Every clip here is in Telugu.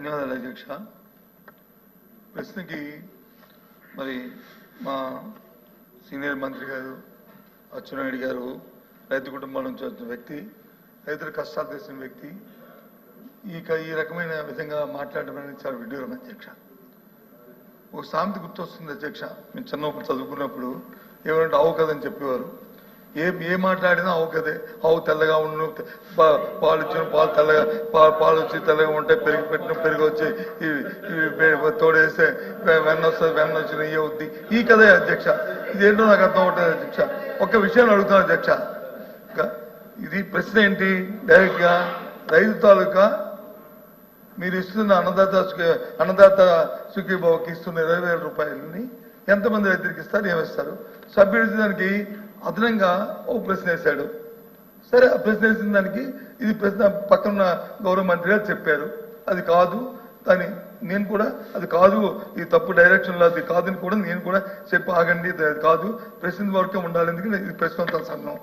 ధన్యవాదాలు అధ్యక్ష. ప్రశ్నకి మరి మా సీనియర్ మంత్రి గారు అచ్చెన్నాయుడు గారు రైతు కుటుంబం నుంచి వచ్చిన వ్యక్తి, రైతుల కష్టాలు తెలిసిన వ్యక్తి ఈ రకమైన విధంగా మాట్లాడడం అనేది చాలా విడ్డూరం అధ్యక్ష. ఒక సామెత గుర్తొస్తుంది అధ్యక్ష. మేము చిన్నప్పుడు చదువుకున్నప్పుడు ఏమంటే ఆవు కదని చెప్పేవారు. ఏ మాట్లాడినా ఆవు కదే. ఆవు తెల్లగా ఉండు, పాలు ఇచ్చిన పాలు తెల్లగా, పాలు వచ్చి తెల్లగా ఉంటాయి, పెరుగు పెట్టిన పెరుగు వచ్చి తోడేస్తే వెన్న వస్తుంది, వెన్న వచ్చి నెయ్యి అవుద్ది. ఈ కదే అధ్యక్ష. ఇదేంటో నాకు అర్థం అవుతుంది అధ్యక్ష. ఒక్క విషయాన్ని అడుగుతాను అధ్యక్ష. ఇది ప్రశ్న ఏంటి? డైరెక్ట్ గా రైతు తాలూకా మీరు ఇస్తున్న అన్నదాత సుఖీభావకి ఇస్తున్న 20,000 రూపాయలని ఎంతమంది రైతులకు ఇస్తారు, ఏమిస్తారు? సభ్యుడు దానికి అదనంగా ఒక ప్రశ్న వేశాడు. సరే, ఆ ప్రశ్న వేసిన దానికి ఇది ప్రశ్న పక్కన గౌరవ మంత్రి గారు చెప్పారు అది కాదు అని. నేను కూడా అది కాదు, ఈ తప్పు డైరెక్షన్లో అది కాదని కూడా నేను కూడా చెప్పి ఆగండి, అది కాదు, ప్రశ్న వరకే ఉండాలి, ఎందుకంటే ఇది ప్రశ్నోత్తర సంఘం.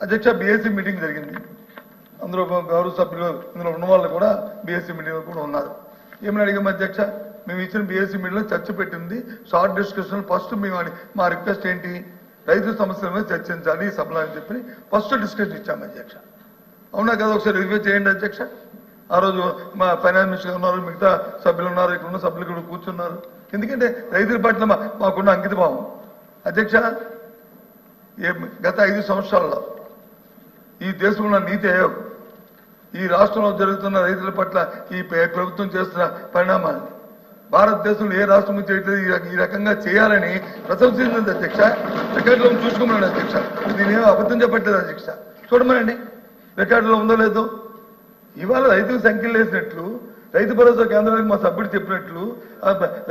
అధ్యక్ష, బీఎస్సీ మీటింగ్ జరిగింది. అందులో గౌరవ సభ్యులు ఇందులో ఉన్న వాళ్ళు కూడా బీఎస్సీ మీటింగ్లో కూడా ఉన్నారు. ఏమని అడిగాము అధ్యక్ష? మేము ఇచ్చిన బీఎస్సీ మీటింగ్లో చర్చ పెట్టింది షార్ట్ డిస్కషన్. ఫస్ట్ మేము మా రిక్వెస్ట్ ఏంటి, రైతు సమస్యల మీద చర్చించాలి ఈ సభలో అని చెప్పి ఫస్ట్ డిస్కషన్ ఇచ్చాము అధ్యక్ష. అవునా కదా? ఒకసారి రివ్యూ చేయండి అధ్యక్ష. ఆ రోజు మా ఫైనాన్స్ మినిస్టర్ ఉన్నారు, మిగతా సభ్యులు ఉన్నారు, ఇక్కడ ఉన్న సభ్యులు కూడా కూర్చున్నారు. ఎందుకంటే రైతుల పట్ల మాకున్న అంకిత భావం అధ్యక్ష. గత 5 సంవత్సరాల్లో ఈ దేశంలో నీతి ఆయోగ్ ఈ రాష్ట్రంలో జరుగుతున్న రైతుల పట్ల ఈ ప్రభుత్వం చేస్తున్న పరిణామాన్ని భారతదేశంలో ఏ రాష్ట్రం చేయట్లేదు, ఈ రకంగా చేయాలని ప్రశంసించింది అధ్యక్ష. రికార్డులో చూసుకోమన్నాడు అధ్యక్ష. దీని ఏమో అబద్ధం చెప్పట్లేదు అధ్యక్ష. చూడమనండి రికార్డులో ఉందో లేదో. ఇవాళ రైతులు సంఖ్యలు వేసినట్లు, రైతు భరోసా కేంద్రాలకు మా సభ్యుడు చెప్పినట్లు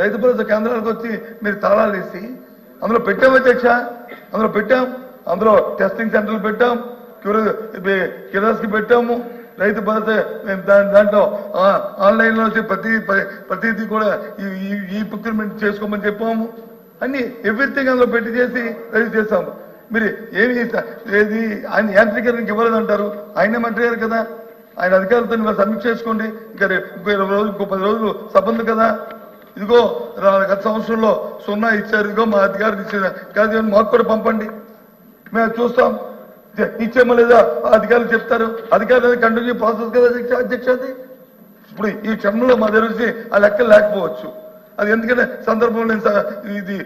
రైతు భరోసా కేంద్రాలకు వచ్చి మీరు తాళాలు వేసి అందులో పెట్టాం అధ్యక్ష. అందులో పెట్టాం, అందులో టెస్టింగ్ సెంటర్లు పెట్టాం, కిరాస్కి పెట్టాము, రైతు భరోసా దాంట్లో ఆన్లైన్లో వచ్చి ప్రతిదీ కూడా ఈ ప్రొక్యూర్మెంట్ చేసుకోమని చెప్పాము. అన్ని ఎవ్రీథింగ్ అందులో పెట్టి చేసి రెడీ చేస్తాము. మీరు ఏది ఆయన యాంత్రీకరణకి ఇవ్వలేదంటారు. ఆయనే మంత్రి గారు కదా, ఆయన అధికారులతో మీరు సమీక్ష చేసుకోండి. ఇంకా 20 రోజులు, ఇంకో 10 రోజులు సభ ఉంది కదా. ఇదిగో గత సంవత్సరంలో 0 ఇచ్చారు, ఇదిగో మా అధికారులు ఇచ్చారు కాదు, మాకు కూడా పంపండి, మేము చూస్తాం. ఇచ్చేమో లేదా అధికారులు చెప్తారు. అధికారులు కంటిన్యూ ప్రాసెస్ కదా అధ్యక్ష. అది ఇప్పుడు ఈ క్షణంలో మా దగ్గర ఆ లెక్కలు లేకపోవచ్చు. అది ఎందుకంటే సందర్భంలో ఇది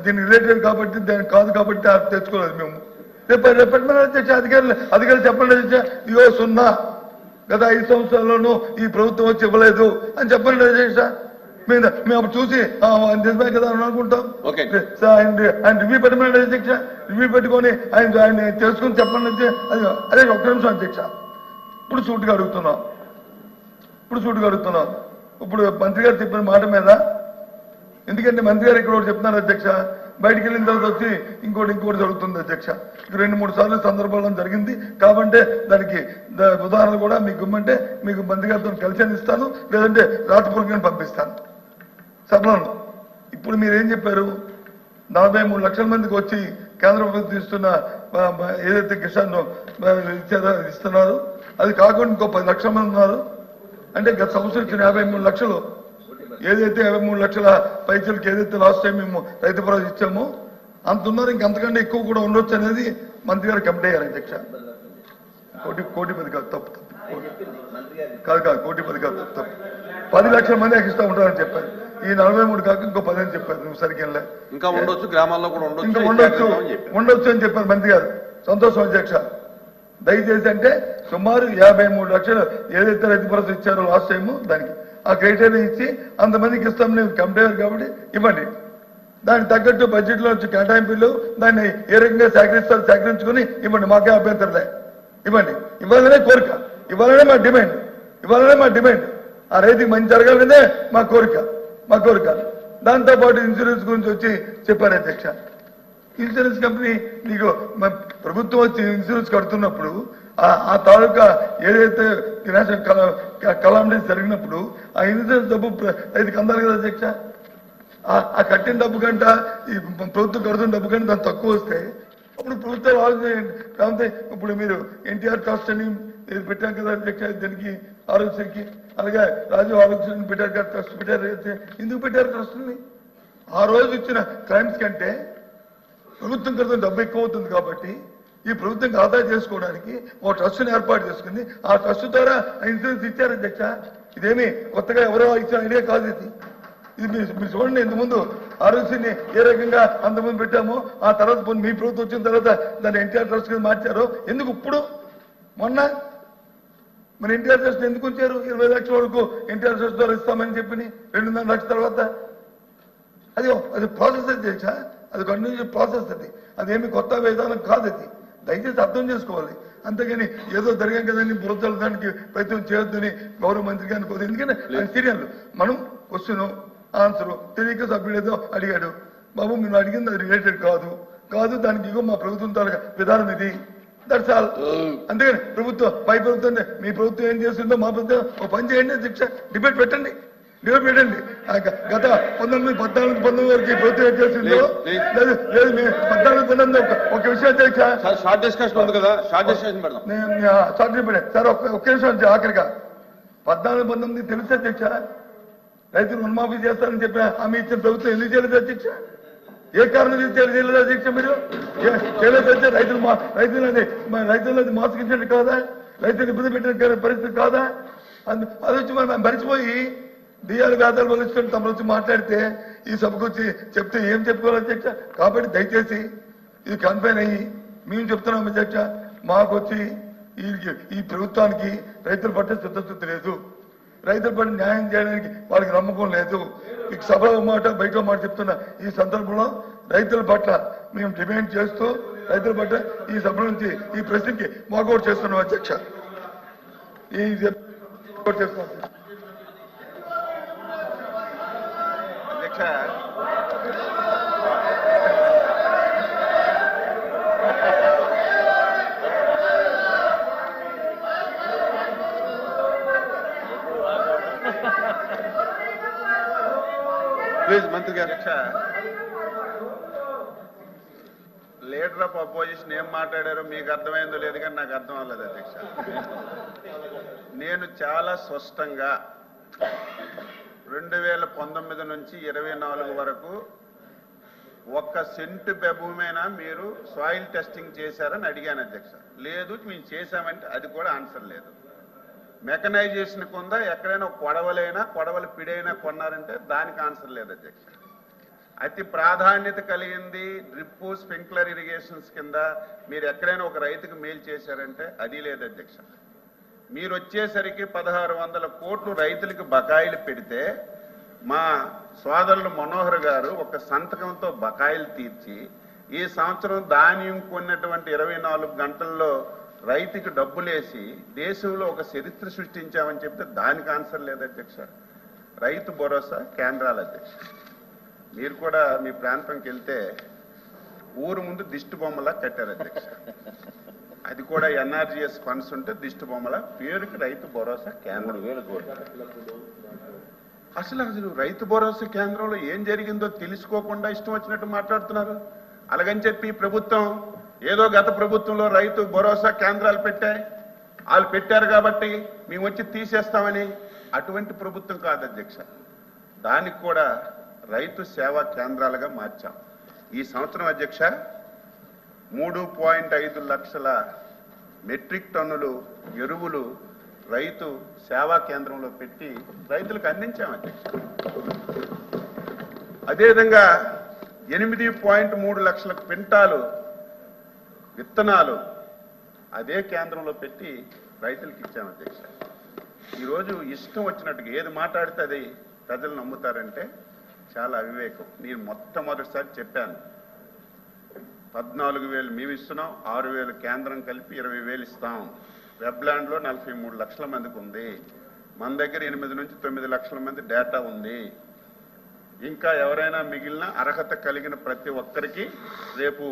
దీనికి రిలేటెడ్ కాబట్టి, దానికి కాదు కాబట్టి తెచ్చుకోలేదు మేము. రేపటి అధ్యక్ష అధికారులు చెప్పండి అధ్యక్ష, ఇగో 0 గత 5 సంవత్సరాల్లోనూ ఈ ప్రభుత్వం వచ్చి ఇవ్వలేదు అని చెప్పండి అధ్యక్ష. మేము అప్పుడు చూసి నిజమే కదా అని అనుకుంటాం. ఆయన రివ్యూ పెట్టమని అధ్యక్ష. రివ్యూ పెట్టుకొని ఆయన తెలుసుకుని చెప్పండి అదే. ఒక్క నిమిషం అధ్యక్ష. ఇప్పుడు సూటుగా అడుగుతున్నాం. ఇప్పుడు మంత్రి గారు చెప్పిన మాట మీద, ఎందుకంటే మంత్రి గారు ఇక్కడ చెప్తున్నారు అధ్యక్ష, బయటికి వెళ్ళిన తర్వాత వచ్చి ఇంకోటి జరుగుతుంది అధ్యక్ష. 2-3 సార్లు సందర్భాల్లో జరిగింది కాబట్టి దానికి ఉదాహరణ కూడా మీకు ఇమ్మంటే మీకు మంత్రి గారితో కలిసి ఇస్తాను, లేదంటే రాతపూర్వకంగా పంపిస్తాను సభలో. ఇప్పుడు మీరేం చెప్పారు? 43 లక్షల మందికి వచ్చి కేంద్ర ప్రభుత్వం ఇస్తున్న ఏదైతే కిసాన్ ఇస్తున్నారు అది కాకుండా ఇంకో 10 లక్షల మంది ఉన్నారు. అంటే గత సంవత్సరం ఇచ్చిన 53 లక్షలు, ఏదైతే 53 లక్షల పైసలకి ఏదైతే లాస్ట్ టైం మేము రైతు భరోసా ఇచ్చామో అంత ఉన్నారు. ఇంకంతకంటే ఎక్కువ కూడా ఉండొచ్చు అనేది మంత్రి గారు కమిటీ అయ్యారు అధ్యక్ష. 1 కోటి 10 కాదు, తప్పు కాదు, 1 కోటి 10 కాదు, తప్పు. 10 లక్షల మంది ఎక్కిస్తూ ఉంటారని చెప్పారు. ఈ 43 కాక ఇంకో 10 అని చెప్పారు. నువ్వు సరిగ్గా ఇంకా ఉండొచ్చు, గ్రామాల్లో కూడా ఉండొచ్చు అని చెప్పారు మంత్రి గారు. సంతోషం అధ్యక్ష. దయచేసి అంటే సుమారు 53 లక్షలు ఏదైతే రైతు భరోసా ఇచ్చారో లాస్ట్ టైము, దానికి ఆ క్రైటీరియా ఇచ్చి అంతమందికి ఇస్తాం నేను కమిటీ కాబట్టి ఇవ్వండి. దానికి తగ్గట్టు బడ్జెట్లో వచ్చి కేటాయింపులు దాన్ని ఏ రకంగా సేకరించుకొని ఇవ్వండి. మాకే అభ్యంతరలే, ఇవ్వండి. ఇవ్వాలనే కోరిక, ఇవ్వాలనే మా డిమాండ్. ఆ రైతుకి మంచి జరగాలనే మా కోరిక. దాంతోపాటు ఇన్సూరెన్స్ గురించి వచ్చి చెప్పారు అధ్యక్ష. ఇన్సూరెన్స్ కంపెనీ నీకు ప్రభుత్వం వచ్చి ఇన్సూరెన్స్ కడుతున్నప్పుడు ఆ తాలూకా ఏదైతే నేషనల్ కలామిటీస్ జరిగినప్పుడు ఆ ఇన్సూరెన్స్ డబ్బు రైతుకి అందాలి కదా అధ్యక్ష. ఆ కట్టిన డబ్బు కంట ఈ ప్రభుత్వం కడుతున్న డబ్బు కంటే దాన్ని తక్కువ వస్తే అప్పుడు ప్రభుత్వం కాకపోతే ఇప్పుడు మీరు ఎన్టీఆర్ కాస్ట్ అని పెట్టాం కదా అధ్యక్ష. దానికి ఆరోగ్యశ్రీకి, అలాగే రాజీవ్ ఆరోగ్యశ్రీ పెట్టారు కదా, ట్రస్ట్ పెట్టారు. ఎందుకు పెట్టారు ట్రస్ట్ని? ఆ రోజు ఇచ్చిన క్లైమ్స్ కంటే ప్రభుత్వం క్రితం డబ్బు ఎక్కువ అవుతుంది కాబట్టి ఈ ప్రభుత్వంకి ఆదాయం చేసుకోవడానికి ఓ ట్రస్ట్ని ఏర్పాటు చేసుకుంది. ఆ ట్రస్ట్ ద్వారా ఇన్సూరెన్స్ ఇచ్చారు అధ్యక్ష. ఇదేమి కొత్తగా ఎవరో ఇచ్చిన ఐడియా కాదు. ఇది మీరు చూడండి, ఇంతకుముందు ఆరోగ్యశ్రీని ఏ రకంగా అంతకుముందు పెట్టామో ఆ తర్వాత మీ ప్రభుత్వం వచ్చిన తర్వాత దాన్ని ఎన్టీఆర్ ట్రస్ట్ కింద మార్చారు. ఎందుకు ఇప్పుడు మొన్న మరి ఎన్టీఆర్ ట్రస్ట్ ఎందుకు ఉంచారు? 20 లక్షల వరకు ఎన్టీఆర్ ట్రస్ట్ ద్వారా ఇస్తామని చెప్పి 2.5 లక్షల తర్వాత అది ప్రాసెస్ అధ్యక్ష. అది కంటిన్యూస్ ప్రాసెస్. అదేమి కొత్త విధానం కాదు. అది దయచేసి అర్థం చేసుకోవాలి. అంతేగాని ఏదో జరిగాం కదండి బురదలు దానికి ప్రయత్నం చేయొద్దని గౌరవ మంత్రి గారిని కోరు. ఎందుకంటే ఆయన సీరియల్ మనం క్వశ్చన్ ఆన్సర్ తెలియక సభ్యుడు ఏదో అడిగాడు, బాబు మీరు అడిగింది అది రిలేటెడ్ కాదు దానికి ఇగో మా ప్రభుత్వం తాలూకా విధానం ఇది, దట్స్ ఆల్. అంతేగాని ప్రభుత్వం పై ప్రభుత్వం మీ ప్రభుత్వం ఏం చేస్తుందో మా ప్రభుత్వం ఒక పని చేయండి అధ్యక్ష, డిబేట్ పెట్టండి. గత 1914 వరకు ఈ ప్రభుత్వం ఏం చేసిందో లేదు 14-19 ఒక విషయం అధ్యక్ష. షార్ట్ డిస్కషన్ ఉంది కదా, షార్ట్ డిస్కషన్ పెడదాం. సార్ ఒక్క నిమిషం ఆఖరిగా 14-19 తెలుసు అధ్యక్ష. రైతులు రుణమాఫీ చేస్తారని చెప్పిన హామీ ఇచ్చిన ప్రభుత్వం ఎందుకు చేయలేదు అధ్యక్ష? ఏ కారణం చేయలేదు అధ్యక్ష? మీరు చేయలేదు అధ్యక్ష. రైతులది మోసగించండి కాదా? రైతులు ఇబ్బంది పెట్టిన పరిస్థితి కాదా? అది వచ్చి మనం మరిచిపోయి డిఆర్ వ్యాధాలు వదిలించుకొని తమరు వచ్చి మాట్లాడితే ఈ సభకు వచ్చి చెప్తే ఏం చెప్పుకోవాలి అధ్యక్ష? కాబట్టి దయచేసి ఇది కన్ఫైన్ అయ్యి మేము చెప్తున్నాం అధ్యక్ష, మాకు వచ్చి ఈ ప్రభుత్వానికి రైతుల పట్ల చిత్తశుద్ధి లేదు, రైతుల పట్ల న్యాయం చేయడానికి వాళ్ళకి నమ్మకం లేదు. మీకు సభలో మాట బయట మాట చెప్తున్న ఈ సందర్భంలో రైతుల పట్ల మేము డిమాండ్ చేస్తూ రైతుల పట్ల ఈ సభ నుంచి ఈ ప్రశ్నకి వాకౌట్ చేస్తున్నాం అధ్యక్ష. చేస్తున్నాం అధ్యక్ష. ప్లీజ్ మంత్రి గారు. లీడర్ ఆఫ్ అపోజిషన్ ఏం మాట్లాడారో మీకు అర్థమైందో లేదు కానీ నాకు అర్థం అవ్వలేదు అధ్యక్ష. నేను చాలా స్పష్టంగా 2019 నుంచి 24 వరకు 1 సెంటు భూమైనా మీరు సాయిల్ టెస్టింగ్ చేశారని అడిగాను అధ్యక్ష. లేదు మేము చేశామంటే అది కూడా ఆన్సర్ లేదు. మెకనైజేషన్ కింద ఎక్కడైనా కొడవల పిడైనా కొన్నారంటే దానికి ఆన్సర్ లేదు అధ్యక్ష. అతి ప్రాధాన్యత కలిగింది డ్రిప్ స్ప్రింక్లర్ ఇరిగేషన్స్ కింద మీరు ఎక్కడైనా ఒక రైతుకు మేలు చేశారంటే అది లేదు అధ్యక్ష. మీరు వచ్చేసరికి 1600 కోట్లు రైతులకు బకాయిలు పెడితే మా సోదరులు మనోహర్ గారు ఒక సంతకంతో బకాయిలు తీర్చి ఈ సంవత్సరం ధాన్యం కొన్నటువంటి 24 గంటల్లో రైతుకి డబ్బులేసి దేశంలో ఒక చరిత్ర సృష్టించామని చెప్తే దానికి ఆన్సర్ లేదు అధ్యక్ష. రైతు భరోసా కేంద్రాలు అధ్యక్ష. మీరు కూడా మీ ప్రాంతంకి వెళ్తే ఊరు ముందు దిష్టి బొమ్మలా కట్టారు అధ్యక్ష. అది కూడా ఎన్ఆర్జీఎస్ ఫండ్స్ ఉంటే దిష్టి బొమ్మల పేరుకి రైతు భరోసా కేంద్రం. అసలు రైతు భరోసా కేంద్రంలో ఏం జరిగిందో తెలుసుకోకుండా ఇష్టం వచ్చినట్టు మాట్లాడుతున్నారు. అలాగని చెప్పి ప్రభుత్వం ఏదో గత ప్రభుత్వంలో రైతు భరోసా కేంద్రాలు వాళ్ళు పెట్టారు కాబట్టి మేము వచ్చి తీసేస్తామని అటువంటి ప్రభుత్వం కాదు అధ్యక్ష. దానికి కూడా రైతు సేవా కేంద్రాలుగా మార్చాం. ఈ సంవత్సరం అధ్యక్ష 3.5 లక్షల మెట్రిక్ టన్నులు ఎరువులు రైతు సేవా కేంద్రంలో పెట్టి రైతులకు అందించాం అధ్యక్ష. అదేవిధంగా 8.3 లక్షల క్వింటాలు విత్తనాలు అదే కేంద్రంలో పెట్టి రైతులకు ఇచ్చాం అధ్యక్ష. ఈరోజు ఇష్టం వచ్చినట్టుగా ఏది మాట్లాడితే అది ప్రజలు నమ్ముతారంటే చాలా అవివేకం. నేను మొట్టమొదటిసారి చెప్పాను 14,000 మేము ఇస్తున్నాం, 6,000 కేంద్రం కలిపి 20,000 ఇస్తాం. వెబ్లాండ్లో 43 లక్షల మందికి ఉంది. మన దగ్గర 8 నుంచి 9 లక్షల మంది డేటా ఉంది. ఇంకా ఎవరైనా మిగిలిన అర్హత కలిగిన ప్రతి ఒక్కరికి రేపు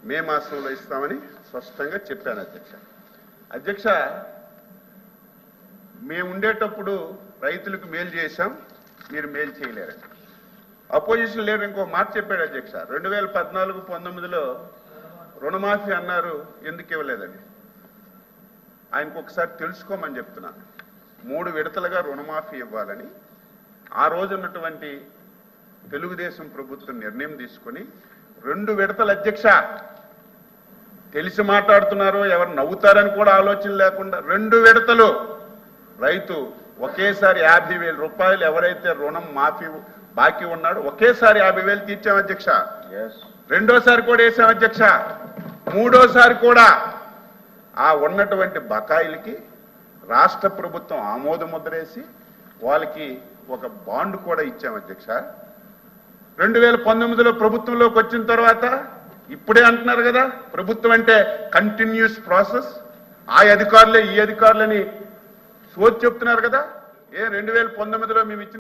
మే మాసంలో ఇస్తామని స్పష్టంగా చెప్పాను అధ్యక్ష. మేము ఉండేటప్పుడు రైతులకు మేలు చేశాం, మీరు మేలు చేయలేరు. అపోజిషన్ లీడర్ ఇంకో మాట చెప్పాడు అధ్యక్ష. 2014-19లో రుణమాఫీ అన్నారు, ఎందుకు ఇవ్వలేదని ఆయనకు ఒకసారి తెలుసుకోమని చెప్తున్నాను. 3 విడతలుగా రుణమాఫీ ఇవ్వాలని ఆ రోజు ఉన్నటువంటి తెలుగుదేశం ప్రభుత్వం నిర్ణయం తీసుకొని 2 విడతల అధ్యక్ష, తెలిసి మాట్లాడుతున్నారో ఎవరు నవ్వుతారని కూడా ఆలోచన లేకుండా 2 విడతలు రైతు ఒకేసారి 50,000 రూపాయలు ఎవరైతే రుణం మాఫీ బాకీ ఉన్నాడో ఒకేసారి 50,000 తీర్చాం అధ్యక్ష. రెండోసారి కూడా వేసాం అధ్యక్ష. మూడోసారి కూడా ఆ ఉన్నటువంటి బకాయిలకి రాష్ట్ర ప్రభుత్వం ఆమోద ముద్రేసి వాళ్ళకి ఒక బాండ్ కూడా ఇచ్చాం అధ్యక్ష. 2019లో ప్రభుత్వంలోకి వచ్చిన తర్వాత ఇప్పుడే అంటున్నారు కదా, ప్రభుత్వం అంటే కంటిన్యూస్ ప్రాసెస్, ఆ అధికారులే ఈ అధికారులని సోది చెప్తున్నారు కదా. 2019లో మేము ఇచ్చిన